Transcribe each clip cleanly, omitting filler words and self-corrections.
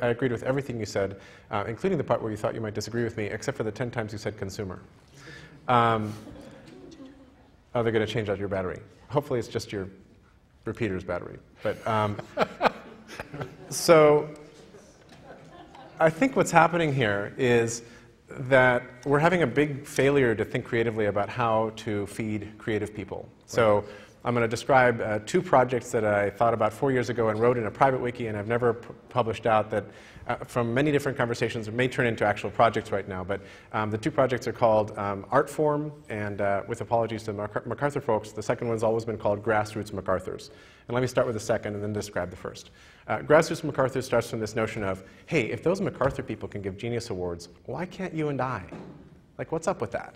I agreed with everything you said, including the part where you thought you might disagree with me, except for the 10 times you said consumer. Oh, they're going to change out your battery. Hopefully it's just your repeater's battery. But so I think what's happening here is that we're having a big failure to think creatively about how to feed creative people. So I'm going to describe 2 projects that I thought about 4 years ago and wrote in a private wiki, and I've never published out, that from many different conversations it may turn into actual projects right now. But the 2 projects are called Artform, and with apologies to MacArthur folks, the second one's always been called Grassroots MacArthur's. And let me start with the second and then describe the first. Grassroots MacArthur starts from this notion of, hey, if those MacArthur people can give Genius Awards, why can't you and I? Like, what's up with that?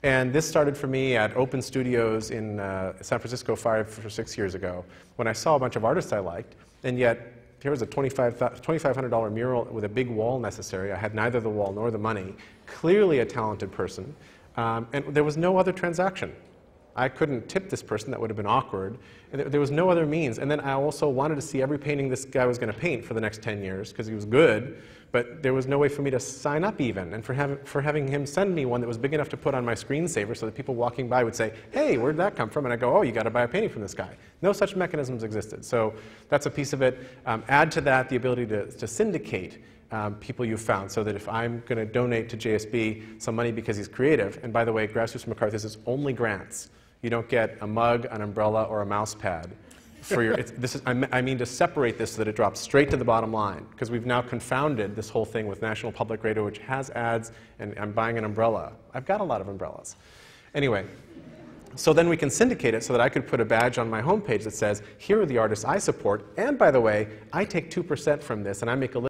And this started for me at Open Studios in San Francisco 5 or 6 years ago, when I saw a bunch of artists I liked, and yet here was a $2,500 mural with a big wall necessary. I had neither the wall nor the money. Clearly a talented person, and there was no other transaction. I couldn't tip this person, that would have been awkward. And there was no other means. And then I also wanted to see every painting this guy was going to paint for the next 10 years, because he was good, but there was no way for me to sign up even. And for having him send me one that was big enough to put on my screensaver so that people walking by would say, hey, where'd that come from? And I go, oh, you got to buy a painting from this guy. No such mechanisms existed. So that's a piece of it. Add to that the ability to syndicate people you've found, so that if I'm going to donate to JSB some money because he's creative, and by the way, Grassroots MacArthur's is only grants. You don't get a mug, an umbrella, or a mouse pad. For your, I mean to separate this so that it drops straight to the bottom line, because we've now confounded this whole thing with National Public Radio, which has ads, and I'm buying an umbrella. I've got a lot of umbrellas. Anyway, so then we can syndicate it so that I could put a badge on my homepage that says, here are the artists I support, and by the way, I take 2% from this, and I make a